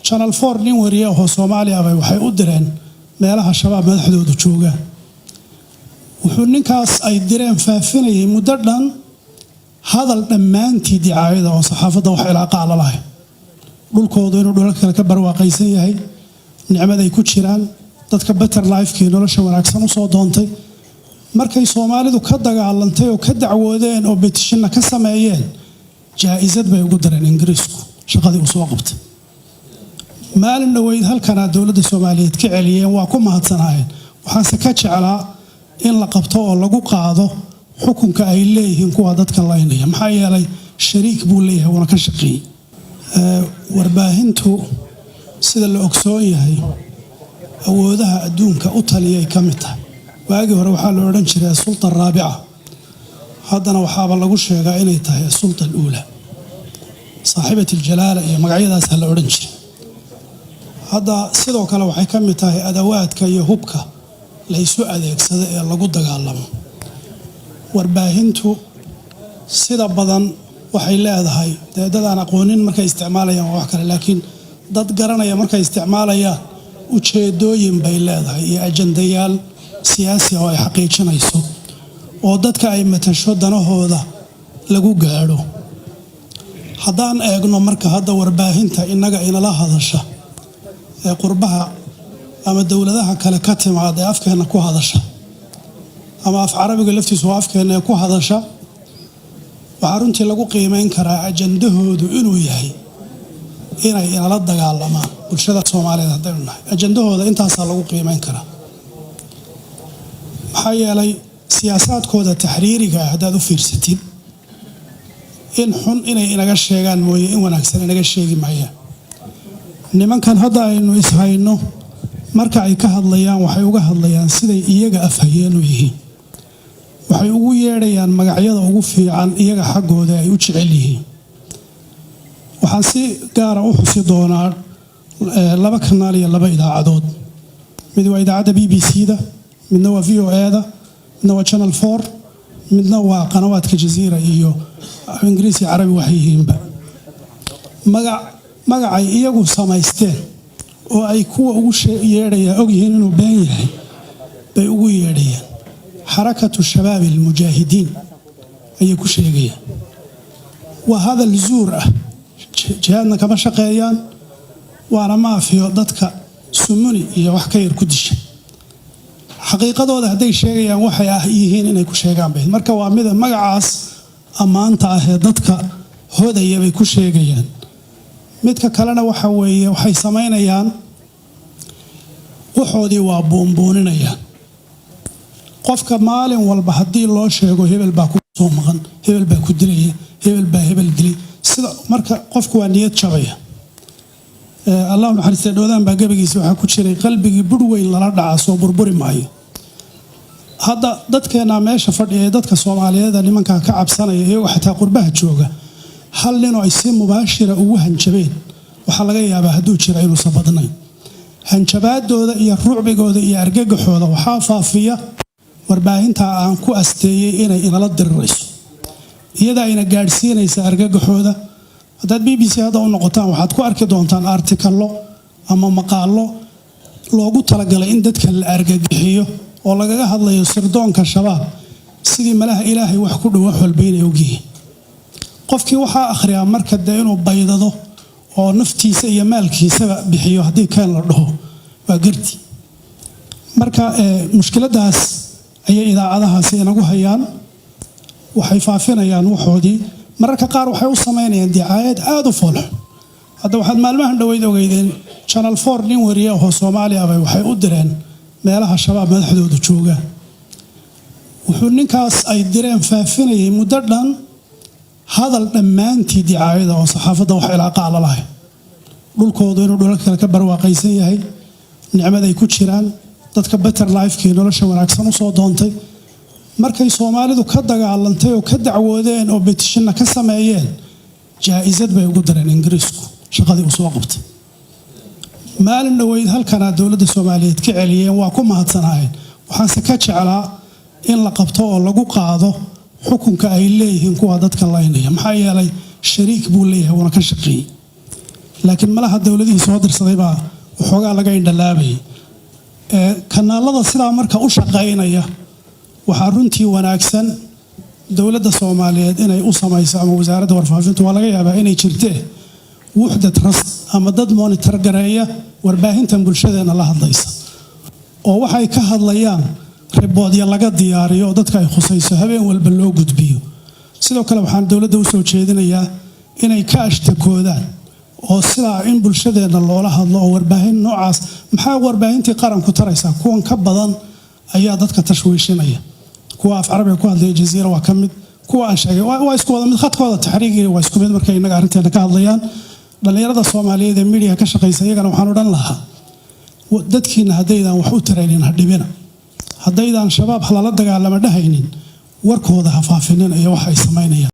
channel 4 nin wariye oo Soomaaliya bay waxay u direen meelaha shabaab madaxdoodu jooga wuxuu ninkaas ay direen faafinayay muddo dhan hadal dhammaantii dicaayada oo saxaafadda wax ilaa qaal lahayd dhulkoodu inuu dhulalka kale ka barwaaqaysan yahay nicmada ay ku jiraan dadka better life-kii nolosha wanaagsan u soo doontay markay Soomaalidu ka dagaalantay oo ka dacwoodeen oo petition ka sameeyeen jaa'izad bay ugu dareen Ingiriisku shaqadii uu soo qabtay maalin dhaweyd halkana dawladda Soomaaliyeed ka celiyeen waa ku mahadsanaayeen waxaanse ka jeclaa in la qabto oo lagu qaado xukunka ay leeyihiin kuwa dadka laynaya maxaa yeelay shariik buu leeyahay wana ka shaqeeyay warbaahintu sida la ogsoon yahay awoodaha adduunka u taliyay ka mid tahay waagi hore waxaa la oran jiray sulta raabica haddana waxaaba lagu sheegaa inay tahay sulta uula saaxibat aljalaala iyo magacyadaas la oran jiray hadda sidoo kale waxay ka mid tahay adawaadka iyo hubka la isu adeegsado ee lagu dagaalamo warbaahintu sida badan waxay leedahay dad aan aqoonin markay isticmaalayaan wax kale laakiin dad garanaya markay isticmaalayaan ujeedooyin bay leedahay iyo ajandayaal siyaasi oo ay xaqiijinayso oo dadka ay matasho danahooda lagu gaadho haddaan eegno marka hadda warbaahinta inaga inala hadasha ee qurbaha ama dawladaha kale ka timaada afkeena ku hadasha ama af carabiga laftiisu afkeena ku hadasha waxa runtii lagu qiimeyn karaa ajandahoodu inuu yahay inay inala dagaalamaan bulshada Soomaaliyeed haddaynu nahay ajandahooda intaas lagu qiimeyn karaa maxaa yeelay siyaasadkooda taxriiriga haddaad u fiirsatid in xun inay inaga sheegaan mooye in wanaagsan inaga sheegi maayaan nimankan hadda aynu ishayno marka ay ka hadlayaan waxay uga hadlayaan siday iyaga afhayeen u yihiin waxay ugu yeedhayaan magacyada ugu fiican iyaga xaggooda ay u jecel yihiin waxaan si gaara u xusi doonaa laba kanaal iyo laba idaacadood mid waa idaacadda BBC-da midna waa VOA-da midna waa Channel 4 midna waa qanawaadka Jazeera iyo Ingiriisi Carabi waxay yihiinba magacay iyagu samaysteen oo ay kuwa ugu yeedhayaan og yihiin inuu been yahay bay ugu yeedhayaan xarakatu shabaab almujaahidiin ayay ku sheegayaan waa hadal zuur ah jihaadna kama shaqeeyaan waana maafiyo dadka sumuni iyo wax ka yar ku disha xaqiiqadooda hadday sheegayaan waxay yihiin inay ku sheegaan bay marka waa mid magacaas amaanta ah ee dadka hodaya bay ku sheegayaan midka kalena waxa weeye waxay sameynayaan waxoodii waa boonbooninayaan qofka maalin walba hadii loo sheego hebel baa ku soo maqan hebel baa ku dilaya hebel baa hebel dilay sida marka qofku waa niyad jabaya Allah naxariista doodaan baa gabagiisa waxa ku jiray qalbigi budweyn lala dhaca soo burburi maayo hadda dadkeena meesha fadhiya dadka Soomaaliyeed nimanka ka cabsanaya iyagu xataa qurbaha jooga hal nin oo ay si mubaashira ugu hanjabeen waxa laga yaabaa haduu jiro inuu sabadnayn hanjabaadooda iyo ruucbigooda iyo argagaxooda waxa faafiya warbaahinta aan ku asteeyay inay inala dirirayso iyada ayna gaarsiinaysa argagaxooda haddaad BBC hadda u noqotaan waxaad ku arki doontaan artikalo ama maqaalo loogu talagalay in dadka la argagaxiyo oo lagaga hadlayo sirdoonka shabaab sidii malaha Ilaahay wax ku dhaw wax walba inay ogyihiin qofkii waxa akhriya marka inuu baydado oo naftiisa iyo maalkiisa bixiyo hadii keen la dhaho waa garti marka mushkiladaas ayay idaacadahaasi inagu hayaan waxay faafinayaan waxoodii mararka qaar waxay u sameynayaan dicaayad aad u fool hadda waxaad maalmahan dhaweyd ogeydeen Channel 4 nin wariye oo Soomaaliya bay waxay u direen meelaha shabaab madaxdoodu jooga wuxuu ninkaas ay direen faafinayay muddo dhan hadal dhammaantii dicaayada oo saxaafadda wax ilaa qaal lahayd dhulkoodu inuu dhulalka kale ka barwaaqaysan yahay nicmada ay ku jiraan dadka better life-kii nolosha wanaagsan u soo doontay markay Soomaalidu ka dagaalantay oo ka dacwoodeen oo petition ka sameeyeen jaa'izad bay ugu dareen Ingiriisku shaqadii uu soo qabtay maalin dhaweyd halkana dawladda Soomaaliyeed ka celiyeen waa ku mahadsanaayeen waxaanse ka jeclaa in la qabto oo lagu qaado xukunka ay leeyihiin kuwa dadka laynaya maxaa yeelay shariik buu leeyahay wana ka shaqeeyay laakiin malaha dawladihii soo dirsaday baa waxoogaa laga indhalaabayay kanaalada sidaa marka u shaqaynaya waxaa runtii wanaagsan dawladda Soomaaliyeed inay u samayso ama wasaaradda warfaafintu waa laga yaabaa inay jirtee wuxda trust ama dad monitor gareeya warbaahintan bulshadeena la hadlaysa oo waxay ka hadlayaan riboodya laga diyaariyo dadka ay khusayso habeen walba loo gudbiyo sidoo kale waxaan dawladda u soo jeedinayaa inay ka ashtakoodaan oo sidaa in bulshadeena loola hadlo oo warbaahin noocaas maxaa warbaahintii qaranku taraysaa kuwan ka badan ayaa dadka tashwiishinaya kuwa af Carabi ku hadlaya Jazeera waa kamid kuwa aan sheegay waa isku wada mid khadkooda taxriigiga waa isku mid markay inaga arinteena ka hadlayaan dhalinyarada Soomaaliyeed ee media ka shaqeysa iyagana waxaan odhan lahaa dadkiina haddaydan wax u taraynin hadhibina haddaydan shabaab halala dagaalama dhahaynin warkooda ha faafinin iyo wax ay sameynayaan